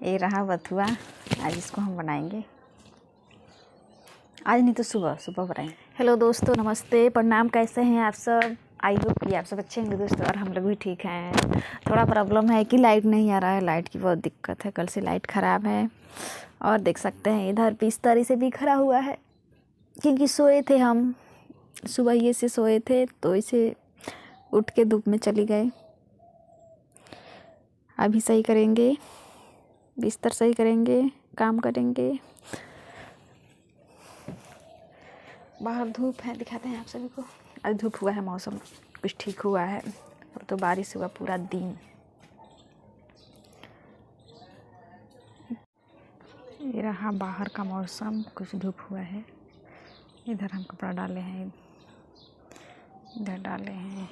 ये रहा बथुआ। आज इसको हम बनाएंगे, आज नहीं तो सुबह सुबह बनाएंगे। हेलो दोस्तों, नमस्ते, प्रणाम। कैसे हैं आप सब? आई होप कि आप सब अच्छे होंगे दोस्तों, और हम लोग भी ठीक हैं। थोड़ा प्रॉब्लम है कि लाइट नहीं आ रहा है, लाइट की बहुत दिक्कत है। कल से लाइट ख़राब है और देख सकते हैं इधर बिस्तर से भी खड़ा हुआ है, क्योंकि सोए थे हम सुबह ये से सोए थे, तो इसे उठ के धूप में चली गए। अभी सही करेंगे, बिस्तर सही करेंगे, काम करेंगे। बाहर धूप है, दिखाते हैं आप सभी को। आज धूप हुआ है, मौसम कुछ ठीक हुआ है, और तो बारिश हुआ पूरा दिन। ये रहा बाहर का मौसम, कुछ धूप हुआ है। इधर हम कपड़ा डाले हैं, इधर डाले हैं,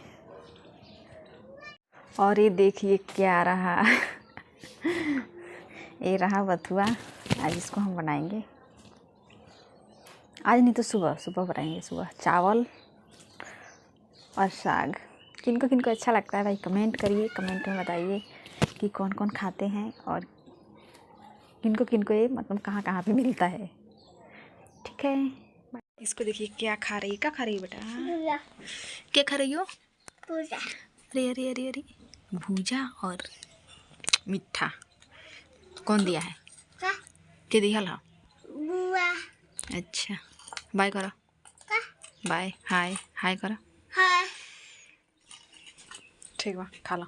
और ये देखिए क्या रहा ये रहा बथुआ। आज इसको हम बनाएंगे, आज नहीं तो सुबह सुबह बनाएंगे। सुबह चावल और साग। किनको किनको अच्छा लगता है भाई कमेंट करिए, कमेंट में बताइए कि कौन कौन खाते हैं, और किनको किनको ये मतलब कहाँ कहाँ पे मिलता है। ठीक है, इसको देखिए क्या खा रही है। क्या खा रही है बेटा? क्या खा रही हो? भूजा। अरे अरे अरे अरे, भूजा और मीठा। कौन दिया है? के दिया ला? अच्छा, बाय करो। बाय, हाय हाय करो। हाय। ठीक बा, खा लो।